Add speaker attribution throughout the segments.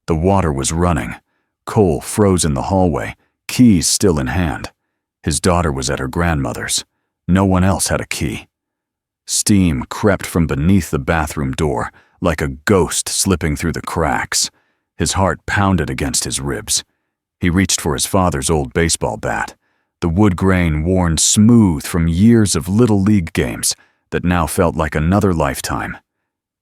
Speaker 1: The water was running. Cole froze in the hallway, keys still in hand. His daughter was at her grandmother's. No one else had a key. Steam crept from beneath the bathroom door, like a ghost slipping through the cracks. His heart pounded against his ribs. He reached for his father's old baseball bat, the wood grain worn smooth from years of Little League games that now felt like another lifetime.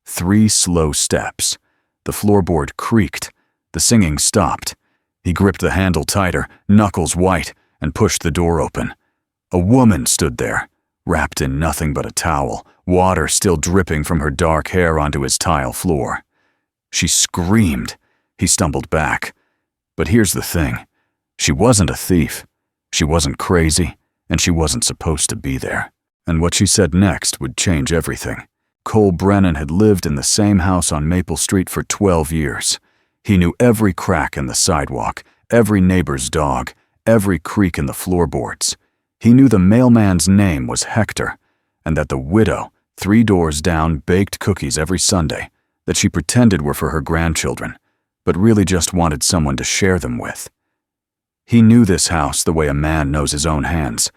Speaker 1: 3 slow steps. The floorboard creaked. The singing stopped. He gripped the handle tighter, knuckles white, and pushed the door open. A woman stood there, wrapped in nothing but a towel, water still dripping from her dark hair onto his tile floor. She screamed. He stumbled back. But here's the thing. She wasn't a thief. She wasn't crazy, and she wasn't supposed to be there. And what she said next would change everything. Cole Brennan had lived in the same house on Maple Street for 12 years. He knew every crack in the sidewalk, every neighbor's dog, every creak in the floorboards. He knew the mailman's name was Hector, and that the widow, 3 doors down, baked cookies every Sunday that she pretended were for her grandchildren, but really just wanted someone to share them with. He knew this house the way a man knows his own hands.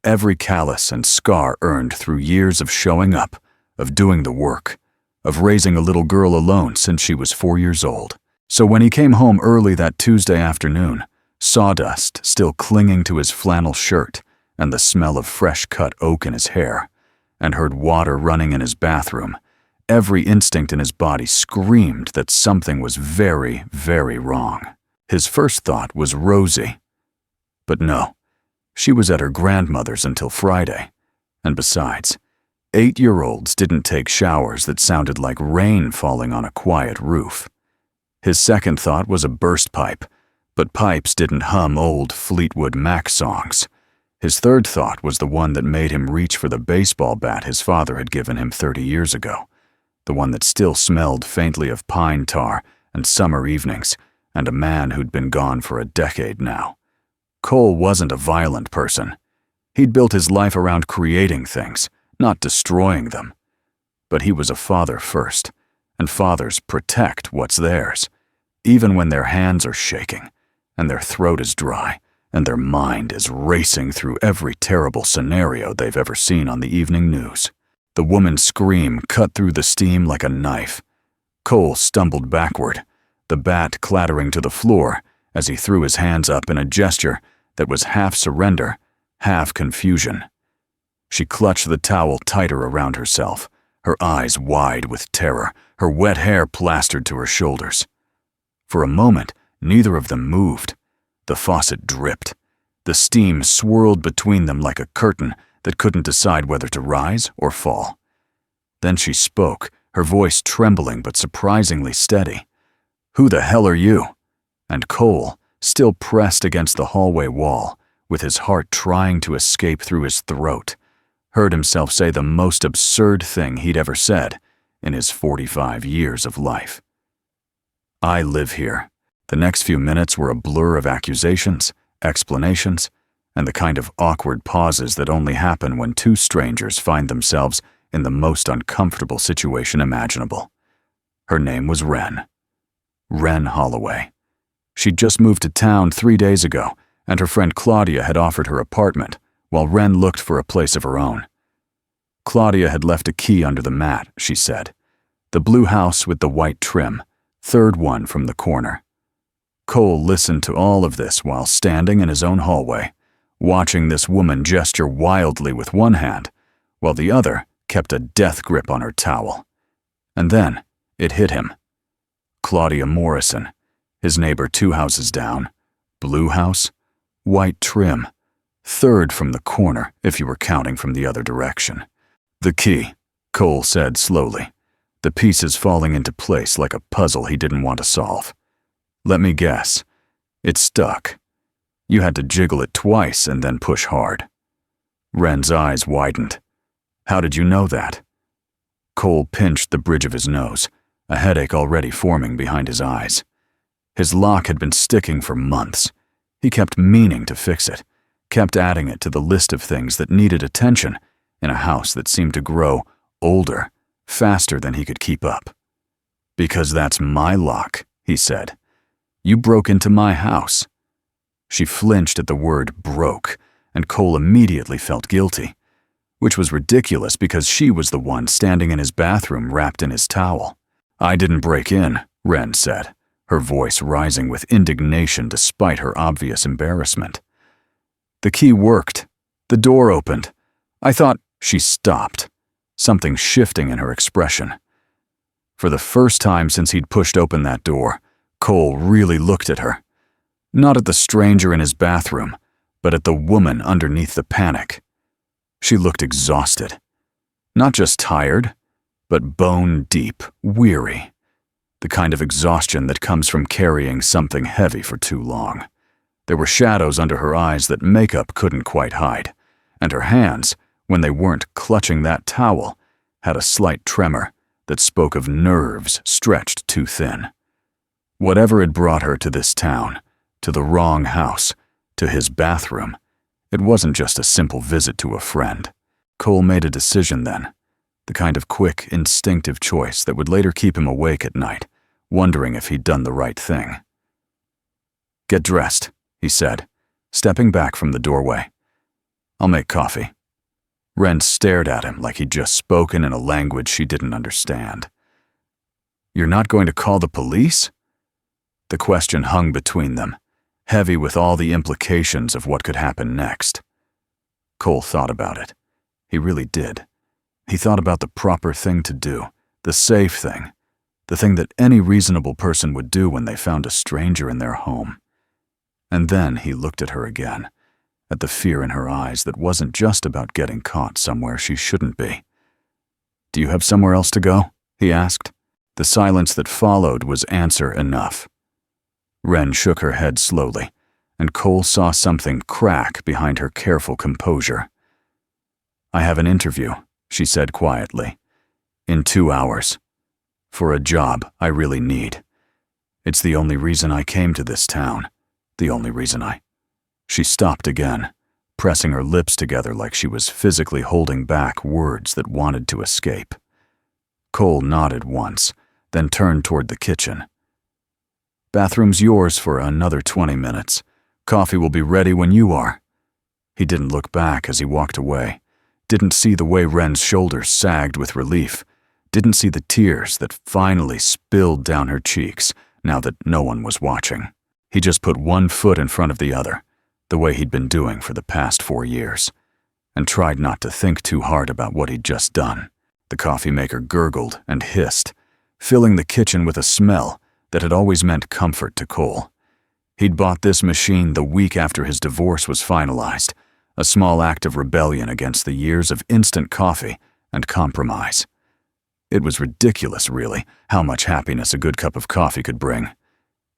Speaker 1: Every callus and scar earned through years of showing up, of doing the work, of raising a little girl alone since she was 4 years old. So when he came home early that Tuesday afternoon, sawdust still clinging to his flannel shirt and the smell of fresh-cut oak in his hair, and heard water running in his bathroom, every instinct in his body screamed that something was very, very wrong. His first thought was Rosie. But no, she was at her grandmother's until Friday. And besides, 8-year-olds didn't take showers that sounded like rain falling on a quiet roof. His second thought was a burst pipe, but pipes didn't hum old Fleetwood Mac songs. His third thought was the one that made him reach for the baseball bat his father had given him 30 years ago, the one that still smelled faintly of pine tar and summer evenings, and a man who'd been gone for a decade now. Cole wasn't a violent person. He'd built his life around creating things, not destroying them. But he was a father first, and fathers protect what's theirs, even when their hands are shaking, and their throat is dry, and their mind is racing through every terrible scenario they've ever seen on the evening news. The woman's scream cut through the steam like a knife. Cole stumbled backward, the bat clattering to the floor as he threw his hands up in a gesture that was half surrender, half confusion. She clutched the towel tighter around herself, her eyes wide with terror, her wet hair plastered to her shoulders. For a moment, neither of them moved. The faucet dripped. The steam swirled between them like a curtain that couldn't decide whether to rise or fall. Then she spoke, her voice trembling but surprisingly steady. "Who the hell are you?" And Cole, still pressed against the hallway wall, with his heart trying to escape through his throat, heard himself say the most absurd thing he'd ever said in his 45 years of life. "I live here." The next few minutes were a blur of accusations, explanations, and the kind of awkward pauses that only happen when 2 strangers find themselves in the most uncomfortable situation imaginable. Her name was Wren. Wren Holloway. She'd just moved to town 3 days ago, and her friend Claudia had offered her apartment, while Wren looked for a place of her own. Claudia had left a key under the mat, she said. The blue house with the white trim, 3rd one from the corner. Cole listened to all of this while standing in his own hallway, watching this woman gesture wildly with one hand, while the other kept a death grip on her towel. And then it hit him. Claudia Morrison, his neighbor 2 houses down. Blue house, white trim, 3rd from the corner if you were counting from the other direction. "The key," Cole said slowly, the pieces falling into place like a puzzle he didn't want to solve. "Let me guess. It stuck. You had to jiggle it twice and then push hard." Wren's eyes widened. "How did you know that?" Cole pinched the bridge of his nose, a headache already forming behind his eyes. His lock had been sticking for months. He kept meaning to fix it, kept adding it to the list of things that needed attention in a house that seemed to grow older, faster than he could keep up. "Because that's my lock," he said, You broke into my house." She flinched at the word broke, and Cole immediately felt guilty, which was ridiculous because she was the one standing in his bathroom wrapped in his towel. "I didn't break in," Wren said, her voice rising with indignation despite her obvious embarrassment. "The key worked. The door opened. I thought—" She stopped, something shifting in her expression. For the first time since he'd pushed open that door, Cole really looked at her. Not at the stranger in his bathroom, but at the woman underneath the panic. She looked exhausted. Not just tired, but bone-deep, weary. The kind of exhaustion that comes from carrying something heavy for too long. There were shadows under her eyes that makeup couldn't quite hide, and her hands, when they weren't clutching that towel, had a slight tremor that spoke of nerves stretched too thin. Whatever had brought her to this town, to the wrong house, to his bathroom, it wasn't just a simple visit to a friend. Cole made a decision then, the kind of quick, instinctive choice that would later keep him awake at night, wondering if he'd done the right thing. "Get dressed," he said, stepping back from the doorway. "I'll make coffee." Wren stared at him like he'd just spoken in a language she didn't understand. "You're not going to call the police?" The question hung between them, heavy with all the implications of what could happen next. Cole thought about it. He really did. He thought about the proper thing to do, the safe thing, the thing that any reasonable person would do when they found a stranger in their home. And then he looked at her again, at the fear in her eyes that wasn't just about getting caught somewhere she shouldn't be. "Do you have somewhere else to go?" he asked. The silence that followed was answer enough. Wren shook her head slowly, and Cole saw something crack behind her careful composure. "I have an interview," she said quietly. "In 2 hours. For a job I really need. It's the only reason I came to this town. The only reason I—" She stopped again, pressing her lips together like she was physically holding back words that wanted to escape. Cole nodded once, then turned toward the kitchen. "Bathroom's yours for another 20 minutes. Coffee will be ready when you are." He didn't look back as he walked away, didn't see the way Wren's shoulders sagged with relief, didn't see the tears that finally spilled down her cheeks now that no one was watching. He just put one foot in front of the other, the way he'd been doing for the past 4 years, and tried not to think too hard about what he'd just done. The coffee maker gurgled and hissed, filling the kitchen with a smell that had always meant comfort to Cole. He'd bought this machine the week after his divorce was finalized, a small act of rebellion against the years of instant coffee and compromise. It was ridiculous, really, how much happiness a good cup of coffee could bring.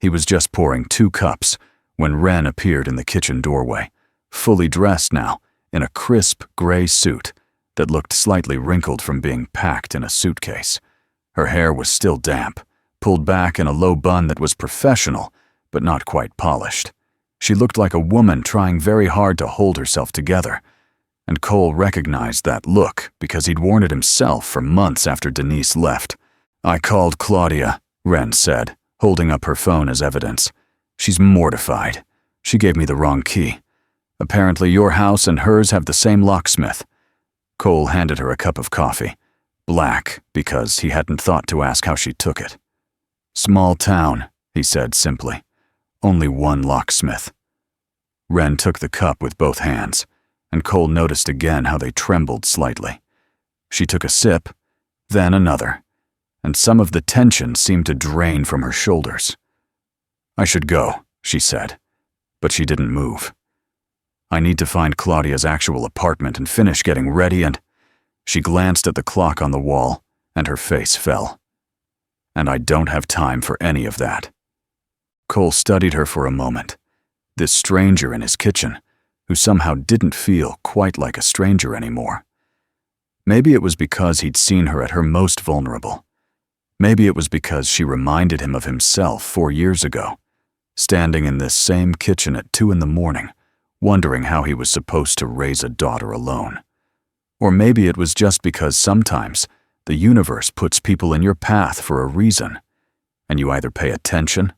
Speaker 1: He was just pouring 2 cups when Wren appeared in the kitchen doorway, fully dressed now in a crisp gray suit that looked slightly wrinkled from being packed in a suitcase. Her hair was still damp, pulled back in a low bun that was professional but not quite polished. She looked like a woman trying very hard to hold herself together, and Cole recognized that look because he'd worn it himself for months after Denise left. "I called Claudia," Wren said, holding up her phone as evidence. "She's mortified. She gave me the wrong key. Apparently your house and hers have the same locksmith." Cole handed her a cup of coffee, black because he hadn't thought to ask how she took it. "Small town," he said simply. "Only one locksmith." Wren took the cup with both hands, and Cole noticed again how they trembled slightly. She took a sip, then another, and some of the tension seemed to drain from her shoulders. "I should go," she said, but she didn't move. "I need to find Claudia's actual apartment and finish getting ready and—" She glanced at the clock on the wall, and her face fell. "And I don't have time for any of that." Cole studied her for a moment, this stranger in his kitchen, who somehow didn't feel quite like a stranger anymore. Maybe it was because he'd seen her at her most vulnerable. Maybe it was because she reminded him of himself 4 years ago, standing in this same kitchen at 2 a.m, wondering how he was supposed to raise a daughter alone. Or maybe it was just because sometimes the universe puts people in your path for a reason, and you either pay attention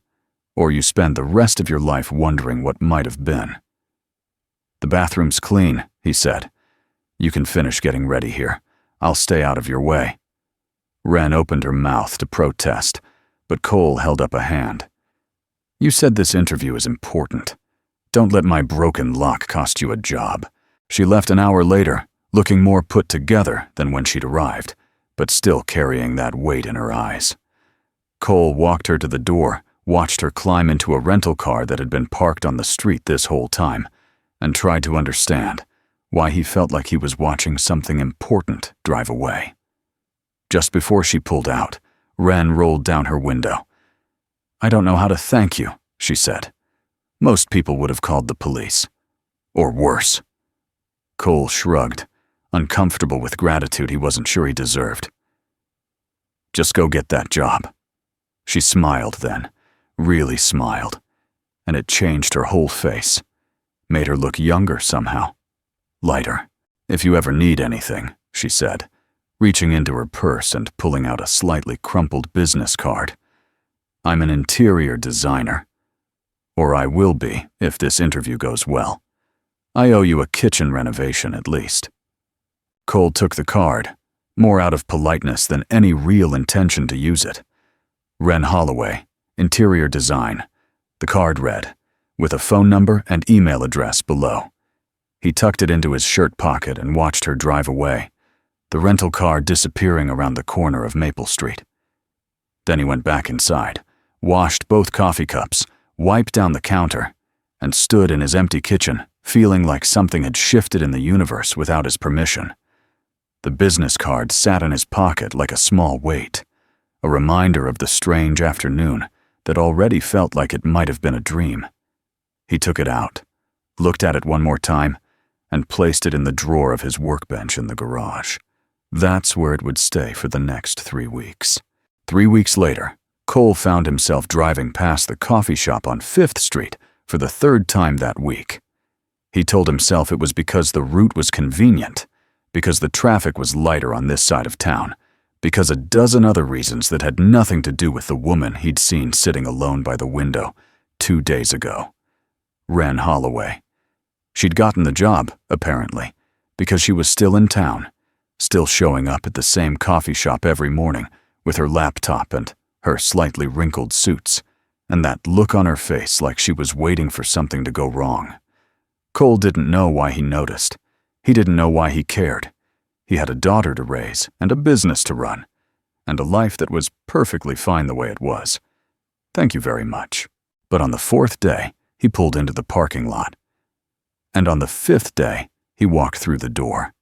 Speaker 1: or you spend the rest of your life wondering what might have been. "The bathroom's clean," he said. "You can finish getting ready here. I'll stay out of your way." Wren opened her mouth to protest, but Cole held up a hand. "You said this interview is important. Don't let my broken luck cost you a job." She left an hour later, looking more put together than when she'd arrived, but still carrying that weight in her eyes. Cole walked her to the door, watched her climb into a rental car that had been parked on the street this whole time, and tried to understand why he felt like he was watching something important drive away. Just before she pulled out, Wren rolled down her window. "I don't know how to thank you," she said. "Most people would have called the police. Or worse." Cole shrugged, uncomfortable with gratitude he wasn't sure he deserved. "Just go get that job." She smiled then, really smiled, and it changed her whole face, made her look younger somehow, lighter. "If you ever need anything," she said, reaching into her purse and pulling out a slightly crumpled business card. "I'm an interior designer. Or I will be if this interview goes well. I owe you a kitchen renovation at least." Cole took the card, more out of politeness than any real intention to use it. Wren Holloway, interior design. The card read, with a phone number and email address below. He tucked it into his shirt pocket and watched her drive away, the rental car disappearing around the corner of Maple Street. Then he went back inside, washed both coffee cups, wiped down the counter, and stood in his empty kitchen, feeling like something had shifted in the universe without his permission. The business card sat in his pocket like a small weight, a reminder of the strange afternoon that already felt like it might have been a dream. He took it out, looked at it one more time, and placed it in the drawer of his workbench in the garage. That's where it would stay for the next 3 weeks. 3 weeks later, Cole found himself driving past the coffee shop on 5th Street for the 3rd time that week. He told himself it was because the route was convenient, because the traffic was lighter on this side of town, because a dozen other reasons that had nothing to do with the woman he'd seen sitting alone by the window 2 days ago. Wren Holloway. She'd gotten the job, apparently, because she was still in town, still showing up at the same coffee shop every morning with her laptop and her slightly wrinkled suits, and that look on her face like she was waiting for something to go wrong. Cole didn't know why he noticed. He didn't know why he cared. He had a daughter to raise and a business to run, and a life that was perfectly fine the way it was. Thank you very much. But on the 4th day, he pulled into the parking lot. And on the 5th day, he walked through the door.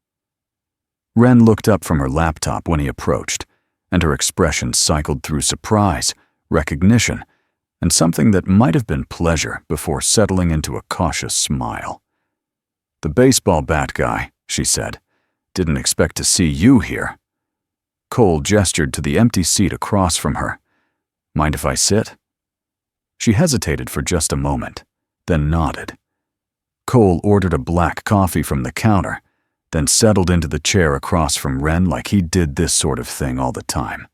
Speaker 1: Wren looked up from her laptop when he approached, and her expression cycled through surprise, recognition, and something that might have been pleasure before settling into a cautious smile. "The baseball bat guy," she said. "Didn't expect to see you here." Cole gestured to the empty seat across from her. "Mind if I sit?" She hesitated for just a moment, then nodded. Cole ordered a black coffee from the counter, then settled into the chair across from Wren like he did this sort of thing all the time.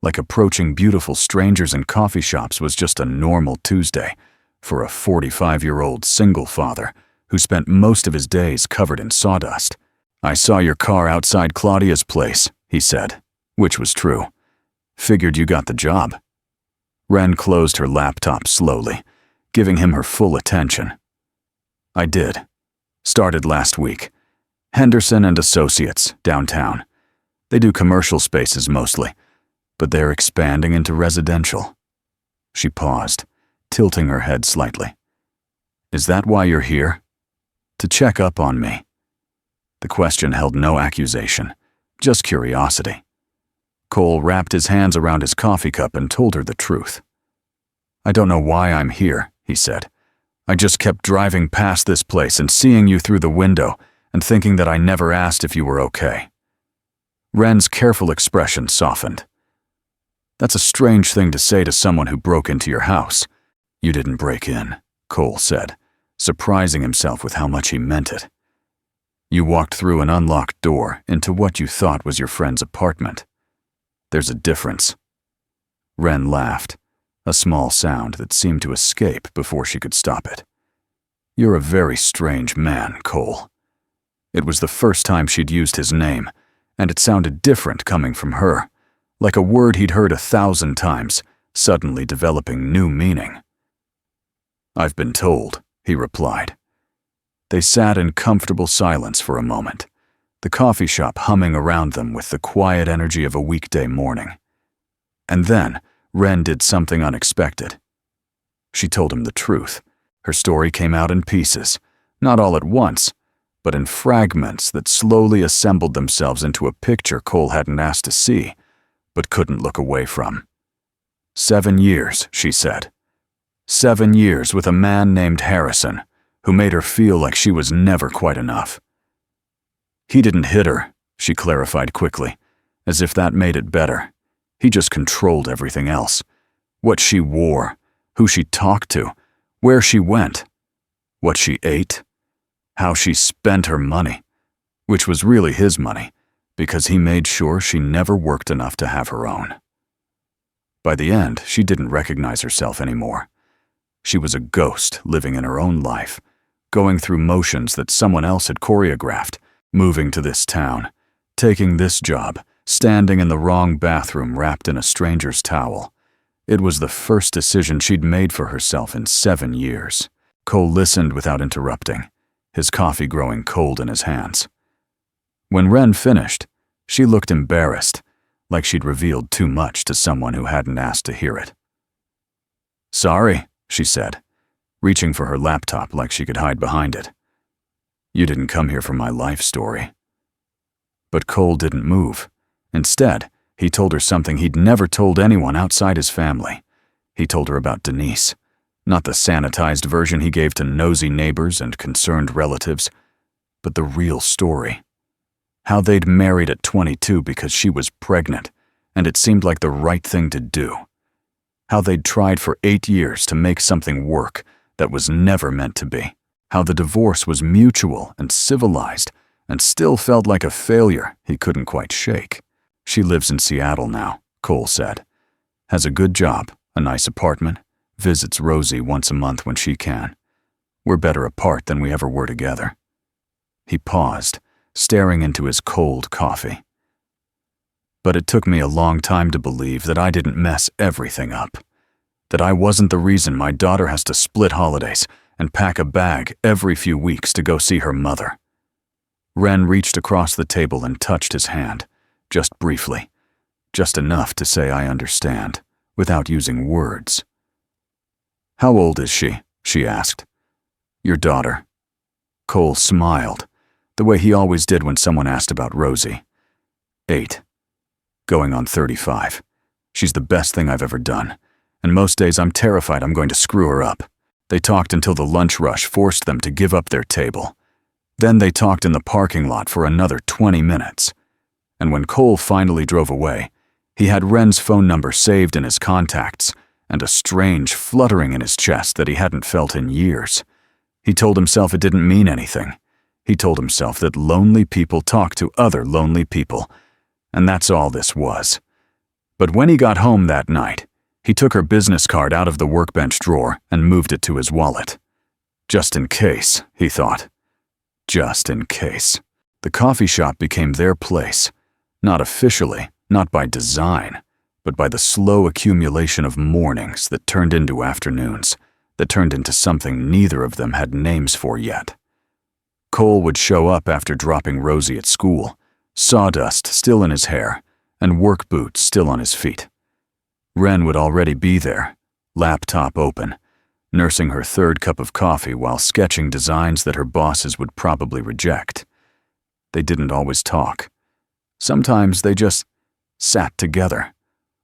Speaker 1: Like approaching beautiful strangers in coffee shops was just a normal Tuesday for a 45-year-old single father who spent most of his days covered in sawdust. "I saw your car outside Claudia's place," he said, which was true. "Figured you got the job." Wren closed her laptop slowly, giving him her full attention. "I did. Started last week. Henderson and Associates, downtown. They do commercial spaces mostly, but they're expanding into residential." She paused, tilting her head slightly. "Is that why you're here? To check up on me?" The question held no accusation, just curiosity. Cole wrapped his hands around his coffee cup and told her the truth. "I don't know why I'm here," he said. "I just kept driving past this place and seeing you through the window and thinking that I never asked if you were okay." Wren's careful expression softened. "That's a strange thing to say to someone who broke into your house." "You didn't break in," Cole said, surprising himself with how much he meant it. "You walked through an unlocked door into what you thought was your friend's apartment. There's a difference." Wren laughed, a small sound that seemed to escape before she could stop it. "You're a very strange man, Cole." It was the first time she'd used his name, and it sounded different coming from her, like a word he'd heard 1,000 times, suddenly developing new meaning. "I've been told," he replied. They sat in comfortable silence for a moment, the coffee shop humming around them with the quiet energy of a weekday morning. And then, Wren did something unexpected. She told him the truth. Her story came out in pieces, not all at once, but in fragments that slowly assembled themselves into a picture Cole hadn't asked to see, but couldn't look away from. 7 years, she said. 7 years with a man named Harrison, who made her feel like she was never quite enough. He didn't hit her, she clarified quickly, as if that made it better. He just controlled everything else. What she wore, who she talked to, where she went, what she ate, how she spent her money, which was really his money, because he made sure she never worked enough to have her own. By the end, she didn't recognize herself anymore. She was a ghost living in her own life, going through motions that someone else had choreographed, moving to this town, taking this job, standing in the wrong bathroom wrapped in a stranger's towel. It was the first decision she'd made for herself in 7 years. Cole listened without interrupting, his coffee growing cold in his hands. When Wren finished, she looked embarrassed, like she'd revealed too much to someone who hadn't asked to hear it. "Sorry," she said, reaching for her laptop like she could hide behind it. "You didn't come here for my life story." But Cole didn't move. Instead, he told her something he'd never told anyone outside his family. He told her about Denise, not the sanitized version he gave to nosy neighbors and concerned relatives, but the real story. How they'd married at 22 because she was pregnant, and it seemed like the right thing to do. How they'd tried for 8 years to make something work that was never meant to be. How the divorce was mutual and civilized and still felt like a failure he couldn't quite shake. "She lives in Seattle now," Cole said. "Has a good job, a nice apartment, visits Rosie once a month when she can. We're better apart than we ever were together." He paused, staring into his cold coffee. "But it took me a long time to believe that I didn't mess everything up. That I wasn't the reason my daughter has to split holidays and pack a bag every few weeks to go see her mother." Wren reached across the table and touched his hand, just briefly, just enough to say "I understand," without using words. "How old is she?" she asked. "Your daughter." Cole smiled, the way he always did when someone asked about Rosie. 8. Going on 35. She's the best thing I've ever done, and most days I'm terrified I'm going to screw her up. They talked until the lunch rush forced them to give up their table. Then they talked in the parking lot for another 20 minutes. And when Cole finally drove away, he had Wren's phone number saved in his contacts and a strange fluttering in his chest that he hadn't felt in years. He told himself it didn't mean anything. He told himself that lonely people talk to other lonely people, and that's all this was. But when he got home that night, he took her business card out of the workbench drawer and moved it to his wallet. Just in case, he thought. Just in case. The coffee shop became their place, not officially, not by design, but by the slow accumulation of mornings that turned into afternoons, that turned into something neither of them had names for yet. Cole would show up after dropping Rosie at school, sawdust still in his hair, and work boots still on his feet. Wren would already be there, laptop open, nursing her third cup of coffee while sketching designs that her bosses would probably reject. They didn't always talk. Sometimes they just sat together,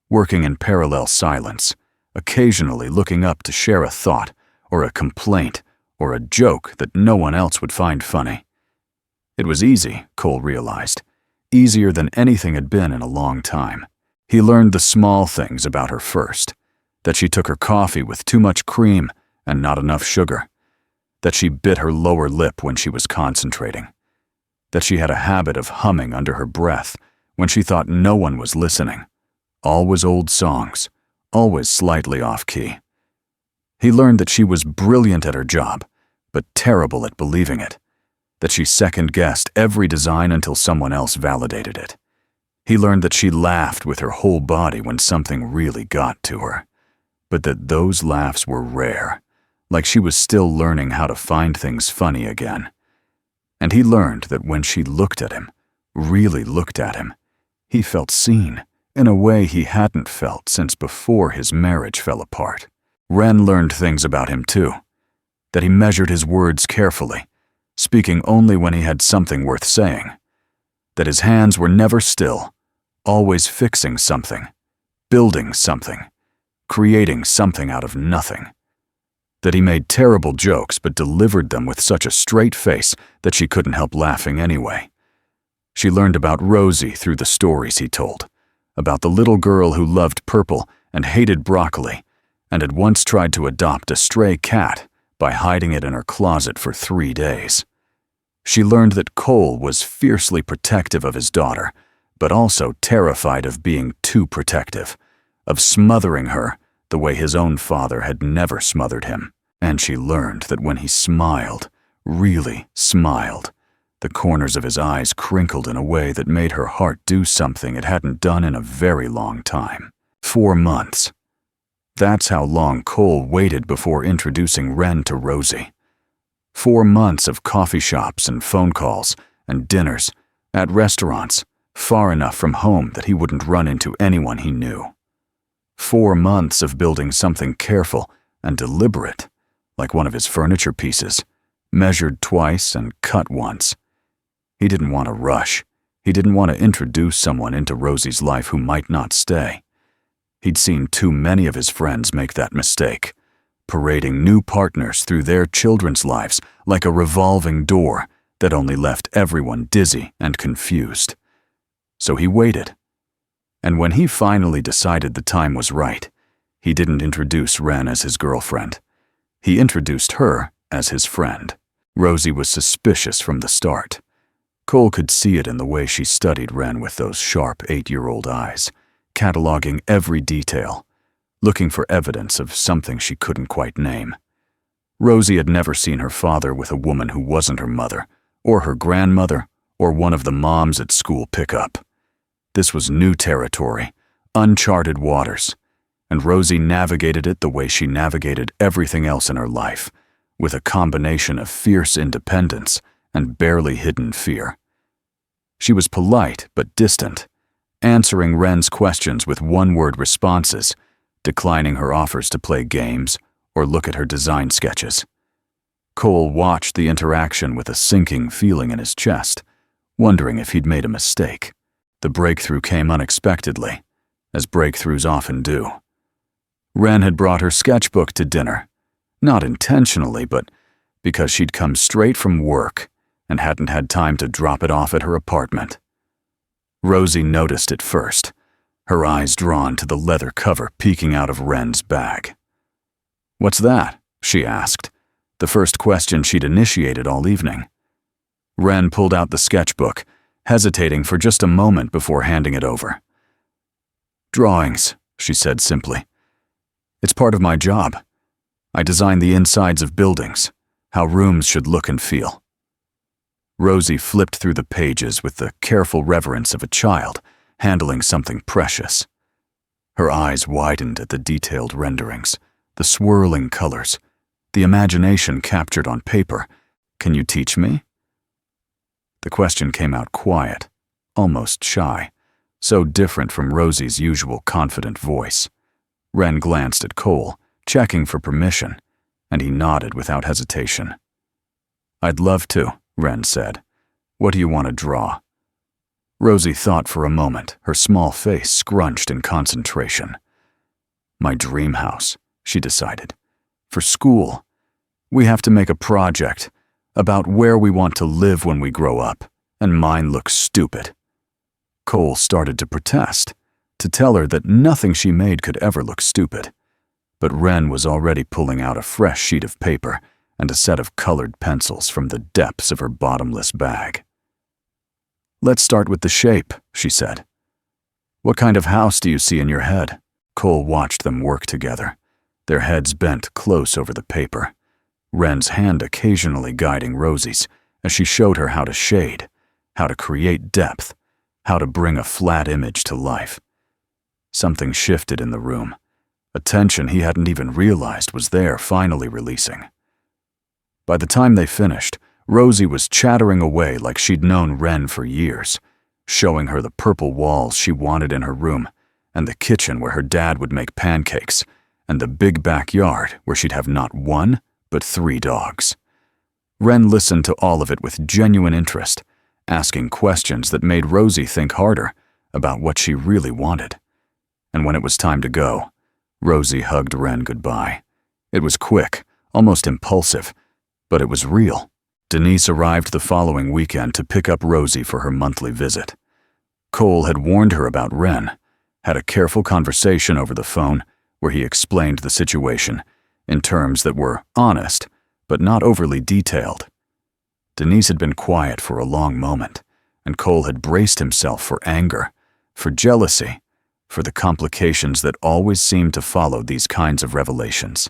Speaker 1: working in parallel silence, occasionally looking up to share a thought or a complaint or a joke that no one else would find funny. It was easy, Cole realized, easier than anything had been in a long time. He learned the small things about her first, that she took her coffee with too much cream and not enough sugar, that she bit her lower lip when she was concentrating, that she had a habit of humming under her breath when she thought no one was listening. All was old songs, always slightly off-key. He learned that she was brilliant at her job, but terrible at believing it, that she second-guessed every design until someone else validated it. He learned that she laughed with her whole body when something really got to her, but that those laughs were rare, like she was still learning how to find things funny again. And he learned that when she looked at him, really looked at him, he felt seen in a way he hadn't felt since before his marriage fell apart. Wren learned things about him too, that he measured his words carefully, speaking only when he had something worth saying, that his hands were never still, always fixing something, building something, creating something out of nothing, that he made terrible jokes but delivered them with such a straight face that she couldn't help laughing anyway. She learned about Rosie through the stories he told, about the little girl who loved purple and hated broccoli and had once tried to adopt a stray cat by hiding it in her closet for 3 days. She learned that Cole was fiercely protective of his daughter, but also terrified of being too protective, of smothering her the way his own father had never smothered him. And she learned that when he smiled, really smiled, the corners of his eyes crinkled in a way that made her heart do something it hadn't done in a very long time. 4 months. That's how long Cole waited before introducing Wren to Rosie. 4 months of coffee shops and phone calls and dinners at restaurants far enough from home that he wouldn't run into anyone he knew. 4 months of building something careful and deliberate, like one of his furniture pieces, measured twice and cut once. He didn't want to rush. He didn't want to introduce someone into Rosie's life who might not stay. He'd seen too many of his friends make that mistake, parading new partners through their children's lives like a revolving door that only left everyone dizzy and confused. So he waited. And when he finally decided the time was right, he didn't introduce Wren as his girlfriend. He introduced her as his friend. Rosie was suspicious from the start. Cole could see it in the way she studied Wren with those sharp 8-year-old eyes, cataloging every detail, looking for evidence of something she couldn't quite name. Rosie had never seen her father with a woman who wasn't her mother, or her grandmother, or one of the moms at school pickup. This was new territory, uncharted waters, and Rosie navigated it the way she navigated everything else in her life, with a combination of fierce independence and barely hidden fear. She was polite but distant, answering Wren's questions with one-word responses, declining her offers to play games or look at her design sketches. Cole watched the interaction with a sinking feeling in his chest, wondering if he'd made a mistake. The breakthrough came unexpectedly, as breakthroughs often do. Wren had brought her sketchbook to dinner, not intentionally, but because she'd come straight from work and hadn't had time to drop it off at her apartment. Rosie noticed it first, her eyes drawn to the leather cover peeking out of Wren's bag. "What's that?" she asked, the first question she'd initiated all evening. Wren pulled out the sketchbook, hesitating for just a moment before handing it over. "Drawings," she said simply. "It's part of my job. I design the insides of buildings, how rooms should look and feel." Rosie flipped through the pages with the careful reverence of a child handling something precious. Her eyes widened at the detailed renderings, the swirling colors, the imagination captured on paper. "Can you teach me?" The question came out quiet, almost shy, so different from Rosie's usual confident voice. Wren glanced at Cole, checking for permission, and he nodded without hesitation. "I'd love to," Wren said. "What do you want to draw?" Rosie thought for a moment, her small face scrunched in concentration. "My dream house," she decided. "For school. We have to make a project about where we want to live when we grow up, and mine looks stupid." Cole started to protest, to tell her that nothing she made could ever look stupid. But Wren was already pulling out a fresh sheet of paper and a set of colored pencils from the depths of her bottomless bag. "Let's start with the shape," she said. "What kind of house do you see in your head?" Cole watched them work together, their heads bent close over the paper, Wren's hand occasionally guiding Rosie's as she showed her how to shade, how to create depth, how to bring a flat image to life. Something shifted in the room, a tension he hadn't even realized was there finally releasing. By the time they finished, Rosie was chattering away like she'd known Wren for years, showing her the purple walls she wanted in her room, and the kitchen where her dad would make pancakes, and the big backyard where she'd have not one, but 3 dogs. Wren listened to all of it with genuine interest, asking questions that made Rosie think harder about what she really wanted. And when it was time to go, Rosie hugged Wren goodbye. It was quick, almost impulsive, but it was real. Denise arrived the following weekend to pick up Rosie for her monthly visit. Cole had warned her about Wren, had a careful conversation over the phone where he explained the situation in terms that were honest, but not overly detailed. Denise had been quiet for a long moment, and Cole had braced himself for anger, for jealousy, for the complications that always seemed to follow these kinds of revelations.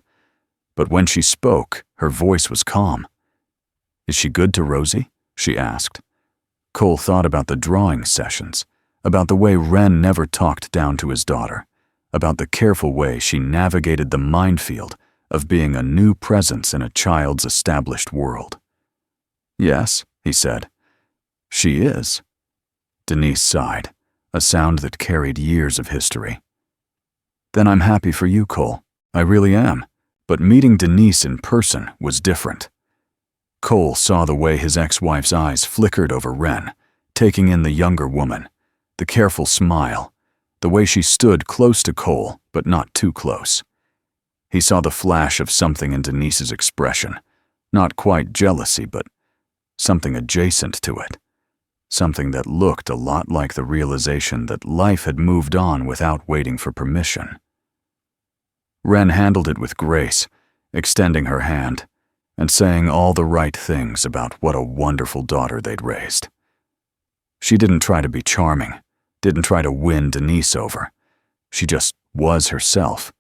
Speaker 1: But when she spoke, her voice was calm. "Is she good to Rosie?" she asked. Cole thought about the drawing sessions, about the way Wren never talked down to his daughter, about the careful way she navigated the minefield of being a new presence in a child's established world. "Yes," he said. "She is." Denise sighed, a sound that carried years of history. "Then I'm happy for you, Cole. I really am." But meeting Denise in person was different. Cole saw the way his ex-wife's eyes flickered over Wren, taking in the younger woman, the careful smile, the way she stood close to Cole, but not too close. He saw the flash of something in Denise's expression, not quite jealousy, but something adjacent to it, something that looked a lot like the realization that life had moved on without waiting for permission. Wren handled it with grace, extending her hand, and saying all the right things about what a wonderful daughter they'd raised. She didn't try to be charming, didn't try to win Denise over. She just was herself,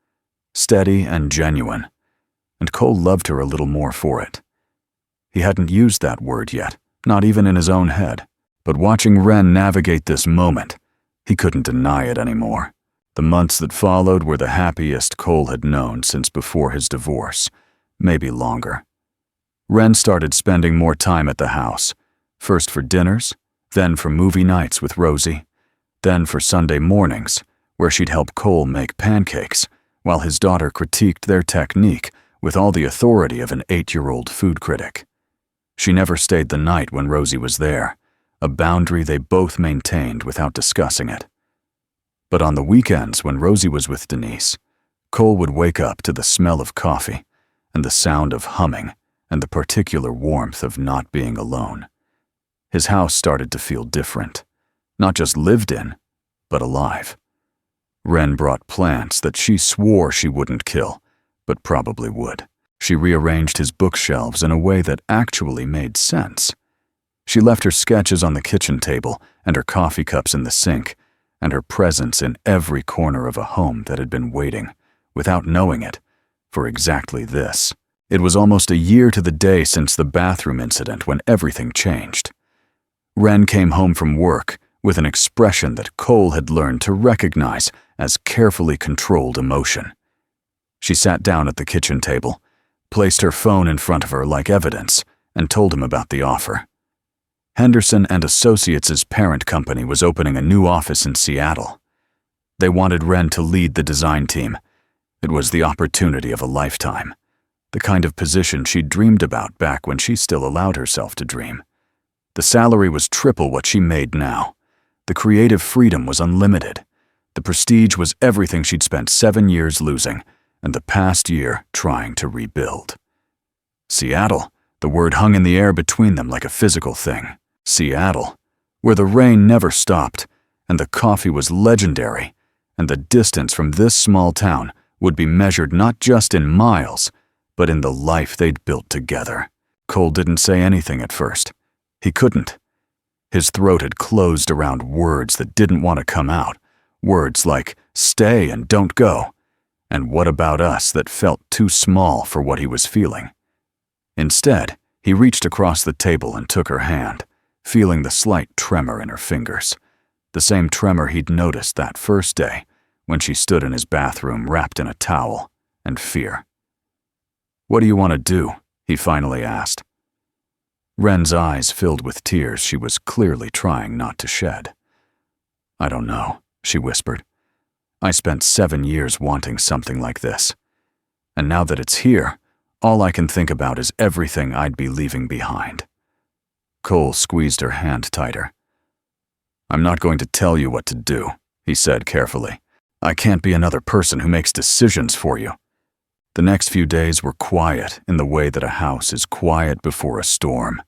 Speaker 1: steady and genuine, and Cole loved her a little more for it. He hadn't used that word yet, not even in his own head, but watching Wren navigate this moment, he couldn't deny it anymore. The months that followed were the happiest Cole had known since before his divorce, maybe longer. Wren started spending more time at the house, first for dinners, then for movie nights with Rosie, then for Sunday mornings, where she'd help Cole make pancakes, while his daughter critiqued their technique with all the authority of an 8-year-old food critic. She never stayed the night when Rosie was there, a boundary they both maintained without discussing it. But on the weekends when Rosie was with Denise, Cole would wake up to the smell of coffee and the sound of humming and the particular warmth of not being alone. His house started to feel different, not just lived in, but alive. Wren brought plants that she swore she wouldn't kill, but probably would. She rearranged his bookshelves in a way that actually made sense. She left her sketches on the kitchen table and her coffee cups in the sink, and her presence in every corner of a home that had been waiting, without knowing it, for exactly this. It was almost a year to the day since the bathroom incident when everything changed. Wren came home from work with an expression that Cole had learned to recognize as carefully controlled emotion. She sat down at the kitchen table, placed her phone in front of her like evidence, and told him about the offer. Henderson and Associates' parent company was opening a new office in Seattle. They wanted Wren to lead the design team. It was the opportunity of a lifetime, the kind of position she'd dreamed about back when she still allowed herself to dream. The salary was triple what she made now. The creative freedom was unlimited. The prestige was everything she'd spent 7 years losing, and the past year trying to rebuild. Seattle, the word hung in the air between them like a physical thing. Seattle, where the rain never stopped, and the coffee was legendary, and the distance from this small town would be measured not just in miles, but in the life they'd built together. Cole didn't say anything at first. He couldn't. His throat had closed around words that didn't want to come out, Words like, "Stay and don't go," and "what about us" that felt too small for what he was feeling. Instead, he reached across the table and took her hand, feeling the slight tremor in her fingers, the same tremor he'd noticed that first day when she stood in his bathroom wrapped in a towel and fear. "What do you want to do?" he finally asked. Wren's eyes filled with tears she was clearly trying not to shed. "I don't know," she whispered. "I spent 7 years wanting something like this. And now that it's here, all I can think about is everything I'd be leaving behind." Cole squeezed her hand tighter. "I'm not going to tell you what to do," he said carefully. "I can't be another person who makes decisions for you." The next few days were quiet in the way that a house is quiet before a storm.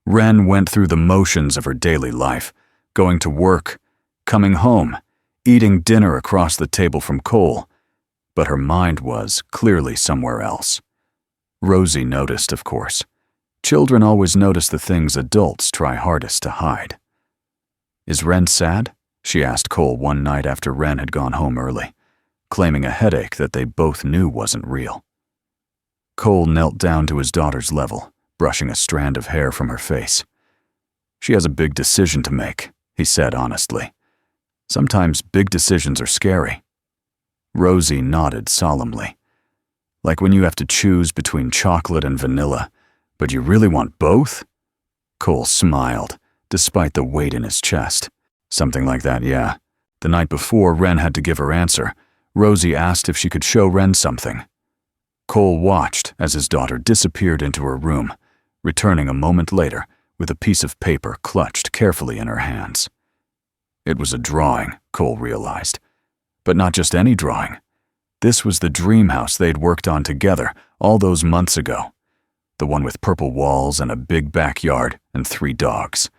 Speaker 1: Wren went through the motions of her daily life, going to work, coming home, eating dinner across the table from Cole, but her mind was clearly somewhere else. Rosie noticed, of course. Children always notice the things adults try hardest to hide. "Is Wren sad?" she asked Cole one night after Wren had gone home early, claiming a headache that they both knew wasn't real. Cole knelt down to his daughter's level, brushing a strand of hair from her face. "She has a big decision to make," he said honestly. "Sometimes big decisions are scary." Rosie nodded solemnly. "Like when you have to choose between chocolate and vanilla, but you really want both?" Cole smiled, despite the weight in his chest. "Something like that, yeah." The night before Wren had to give her answer, Rosie asked if she could show Wren something. Cole watched as his daughter disappeared into her room, returning a moment later with a piece of paper clutched carefully in her hands. It was a drawing, Cole realized. But not just any drawing. This was the dream house they'd worked on together all those months ago. The one with purple walls and a big backyard and 3 dogs.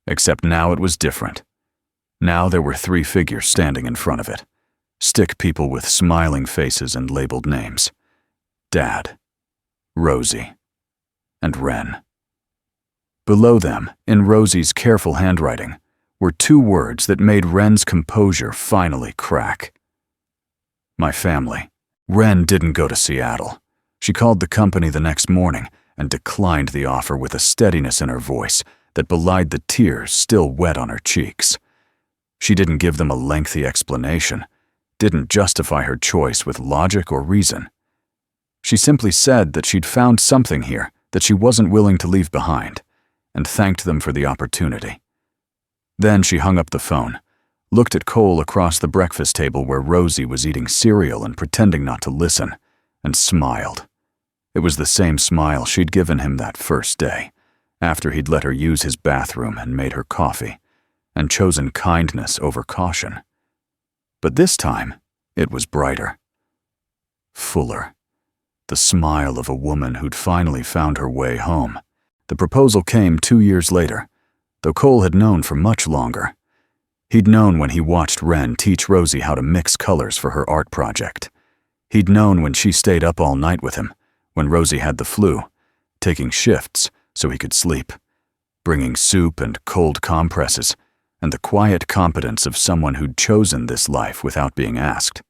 Speaker 1: Except now it was different. Now there were 3 figures standing in front of it. Stick people with smiling faces and labeled names. Dad, Rosie, and Wren. Below them, in Rosie's careful handwriting, were 2 words that made Wren's composure finally crack. My family. Wren didn't go to Seattle. She called the company the next morning and declined the offer with a steadiness in her voice that belied the tears still wet on her cheeks. She didn't give them a lengthy explanation, didn't justify her choice with logic or reason. She simply said that she'd found something here that she wasn't willing to leave behind, and thanked them for the opportunity. Then she hung up the phone, looked at Cole across the breakfast table where Rosie was eating cereal and pretending not to listen, and smiled. It was the same smile she'd given him that first day, after he'd let her use his bathroom and made her coffee, and chosen kindness over caution. But this time, it was brighter. Fuller. The smile of a woman who'd finally found her way home. The proposal came 2 years later, though Cole had known for much longer. He'd known when he watched Wren teach Rosie how to mix colors for her art project. He'd known when she stayed up all night with him, when Rosie had the flu, taking shifts so he could sleep, bringing soup and cold compresses, and the quiet competence of someone who'd chosen this life without being asked.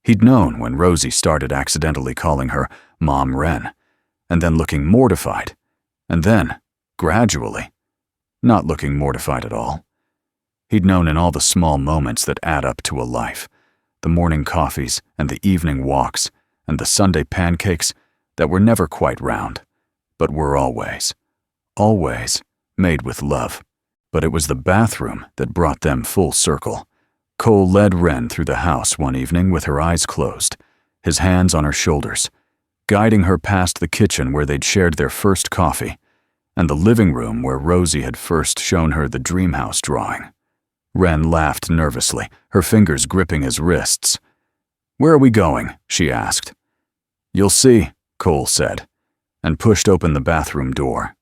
Speaker 1: He'd known when Rosie started accidentally calling her Mom Wren, and then looking mortified, and then, gradually, not looking mortified at all. He'd known in all the small moments that add up to a life, the morning coffees and the evening walks and the Sunday pancakes that were never quite round, but were always made with love. But it was the bathroom that brought them full circle. Cole led Wren through the house one evening with her eyes closed, his hands on her shoulders, guiding her past the kitchen where they'd shared their first coffee, and the living room where Rosie had first shown her the dream house drawing. Wren laughed nervously, her fingers gripping his wrists. "Where are we going?" she asked. "You'll see," Cole said, and pushed open the bathroom door.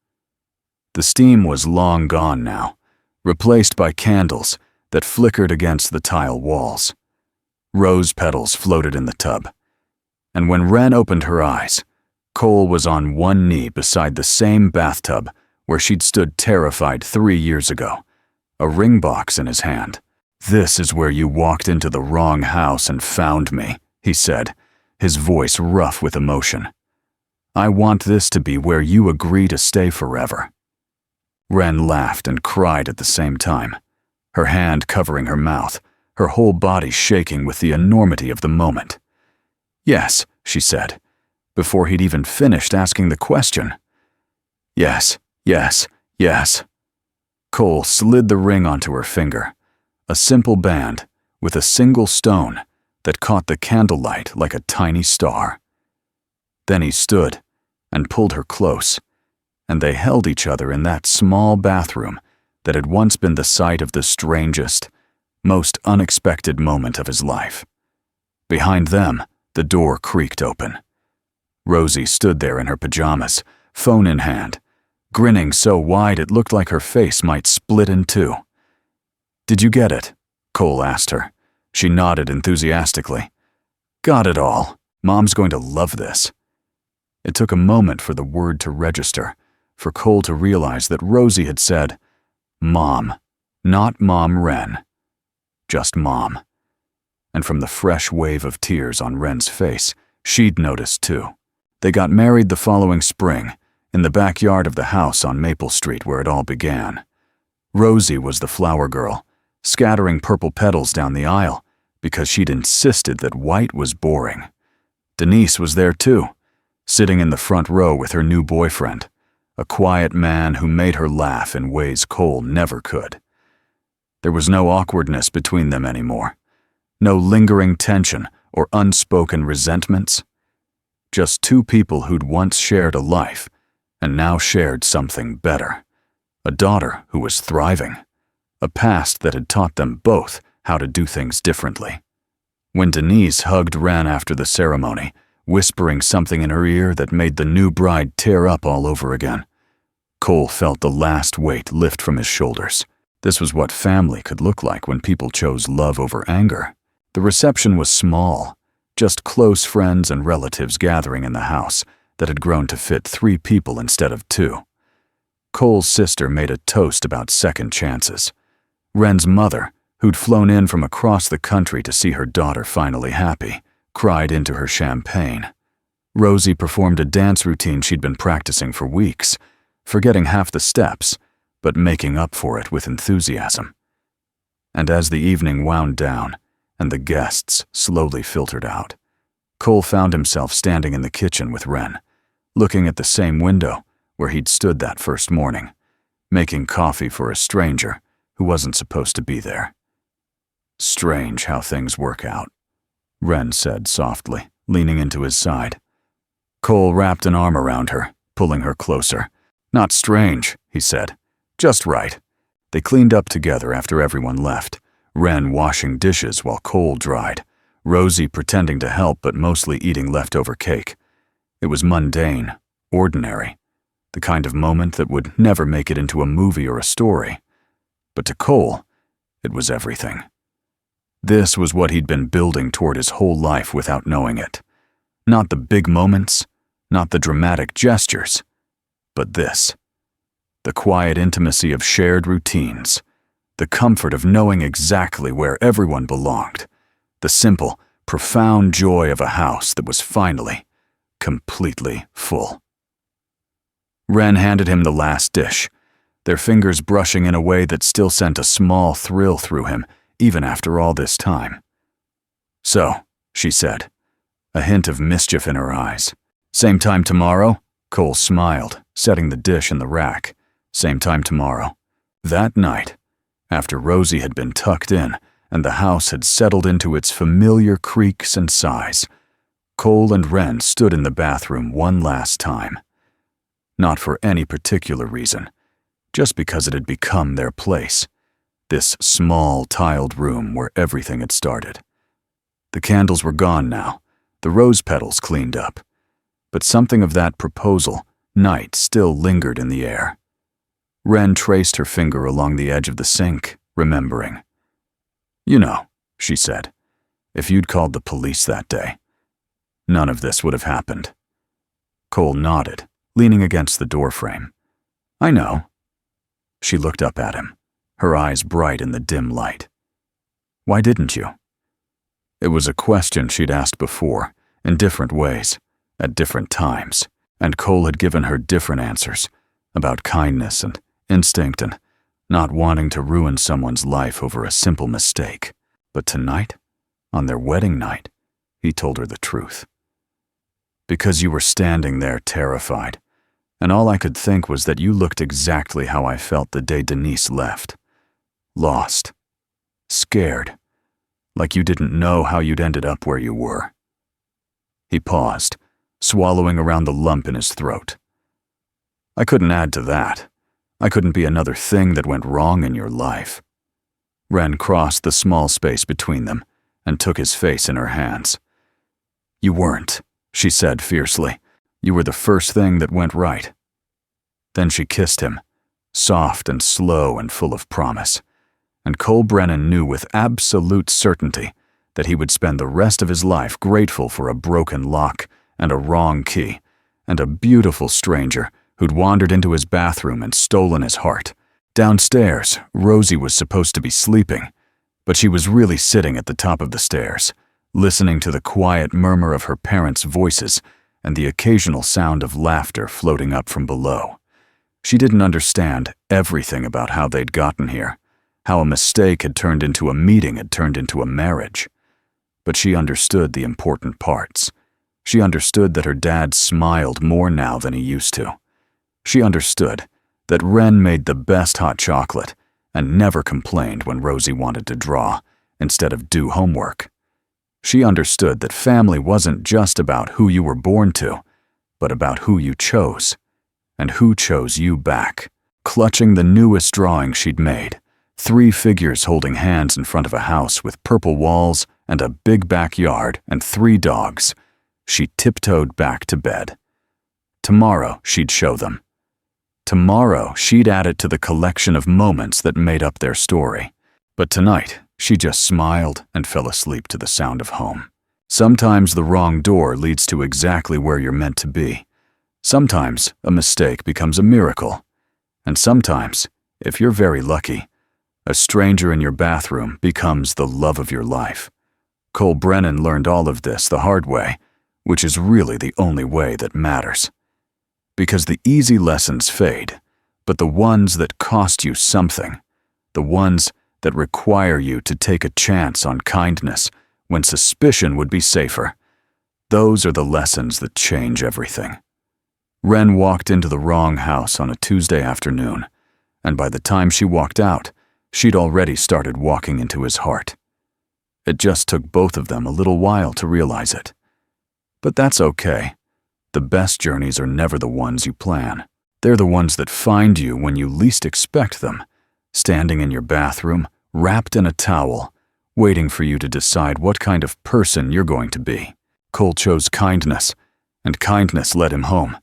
Speaker 1: The steam was long gone now, replaced by candles that flickered against the tile walls. Rose petals floated in the tub. And when Wren opened her eyes, Cole was on one knee beside the same bathtub where she'd stood terrified 3 years ago, a ring box in his hand, "This is where you walked into the wrong house and found me," he said, his voice rough with emotion. "I want this to be where you agree to stay forever." Wren laughed and cried at the same time, her hand covering her mouth, her whole body shaking with the enormity of the moment. "Yes," she said, before he'd even finished asking the question. "Yes, yes, yes." Cole slid the ring onto her finger, a simple band with a single stone that caught the candlelight like a tiny star. Then he stood and pulled her close, and they held each other in that small bathroom that had once been the site of the strangest, most unexpected moment of his life. Behind them, the door creaked open. Rosie stood there in her pajamas, phone in hand, grinning so wide it looked like her face might split in two. "Did you get it?" Cole asked her. She nodded enthusiastically. "Got it all. Mom's going to love this." It took a moment for the word to register, for Cole to realize that Rosie had said, "Mom," not Mom Wren. Just Mom. And from the fresh wave of tears on Wren's face, she'd noticed too. They got married the following spring, in the backyard of the house on Maple Street where it all began. Rosie was the flower girl, scattering purple petals down the aisle because she'd insisted that white was boring. Denise was there too, sitting in the front row with her new boyfriend, a quiet man who made her laugh in ways Cole never could. There was no awkwardness between them anymore, no lingering tension or unspoken resentments. Just two people who'd once shared a life and now shared something better. A daughter who was thriving. A past that had taught them both how to do things differently. When Denise hugged Wren after the ceremony, whispering something in her ear that made the new bride tear up all over again, Cole felt the last weight lift from his shoulders. This was what family could look like when people chose love over anger. The reception was small, just close friends and relatives gathering in the house that had grown to fit 3 people instead of 2. Cole's sister made a toast about second chances. Wren's mother, who'd flown in from across the country to see her daughter finally happy, cried into her champagne. Rosie performed a dance routine she'd been practicing for weeks, forgetting half the steps, but making up for it with enthusiasm. And as the evening wound down and the guests slowly filtered out, Cole found himself standing in the kitchen with Wren, looking at the same window where he'd stood that first morning, making coffee for a stranger who wasn't supposed to be there. "Strange how things work out," Wren said softly, leaning into his side. Cole wrapped an arm around her, pulling her closer. "Not strange," he said. "Just right." They cleaned up together after everyone left, Wren washing dishes while Cole dried, Rosie pretending to help but mostly eating leftover cake. It was mundane, ordinary, the kind of moment that would never make it into a movie or a story. But to Cole, it was everything. This was what he'd been building toward his whole life without knowing it. Not the big moments, not the dramatic gestures, but this. The quiet intimacy of shared routines, the comfort of knowing exactly where everyone belonged, the simple, profound joy of a house that was finally, completely full. Wren handed him the last dish, their fingers brushing in a way that still sent a small thrill through him, even after all this time. "So," she said, a hint of mischief in her eyes. "Same time tomorrow?" Cole smiled, setting the dish in the rack. Same time tomorrow. That night, after Rosie had been tucked in and the house had settled into its familiar creaks and sighs, Cole and Wren stood in the bathroom one last time. Not for any particular reason, just because it had become their place, this small tiled room where everything had started. The candles were gone now, the rose petals cleaned up, but something of that proposal night still lingered in the air. Wren traced her finger along the edge of the sink, remembering. "You know," she said, "if you'd called the police that day, none of this would have happened." Cole nodded, leaning against the doorframe. "I know." She looked up at him, her eyes bright in the dim light. Why didn't you? It was a question she'd asked before, in different ways, at different times, and Cole had given her different answers about kindness and instinct and not wanting to ruin someone's life over a simple mistake. But tonight, on their wedding night, he told her the truth. Because you were standing there terrified, and all I could think was that you looked exactly how I felt the day Denise left. Lost. Scared. Like you didn't know how you'd ended up where you were. He paused, swallowing around the lump in his throat. I couldn't add to that. I couldn't be another thing that went wrong in your life. Wren crossed the small space between them and took his face in her hands. You weren't, she said fiercely. You were the first thing that went right. Then she kissed him, soft and slow and full of promise. And Cole Brennan knew with absolute certainty that he would spend the rest of his life grateful for a broken lock and a wrong key and a beautiful stranger who'd wandered into his bathroom and stolen his heart. Downstairs, Rosie was supposed to be sleeping, but she was really sitting at the top of the stairs, listening to the quiet murmur of her parents' voices and the occasional sound of laughter floating up from below. She didn't understand everything about how they'd gotten here, how a mistake had turned into a meeting had turned into a marriage. But she understood the important parts. She understood that her dad smiled more now than he used to. She understood that Wren made the best hot chocolate and never complained when Rosie wanted to draw instead of do homework. She understood that family wasn't just about who you were born to, but about who you chose, and who chose you back. Clutching the newest drawing she'd made, 3 figures holding hands in front of a house with purple walls and a big backyard and 3 dogs, she tiptoed back to bed. Tomorrow she'd show them. Tomorrow she'd add it to the collection of moments that made up their story. But tonight, she just smiled and fell asleep to the sound of home. Sometimes the wrong door leads to exactly where you're meant to be. Sometimes a mistake becomes a miracle. And sometimes, if you're very lucky, a stranger in your bathroom becomes the love of your life. Cole Brennan learned all of this the hard way, which is really the only way that matters. Because the easy lessons fade, but the ones that cost you something, the ones that require you to take a chance on kindness when suspicion would be safer, those are the lessons that change everything. Wren walked into the wrong house on a Tuesday afternoon, and by the time she walked out, she'd already started walking into his heart. It just took both of them a little while to realize it. But that's okay. The best journeys are never the ones you plan. They're the ones that find you when you least expect them, standing in your bathroom, wrapped in a towel, waiting for you to decide what kind of person you're going to be. Cole chose kindness, and kindness led him home.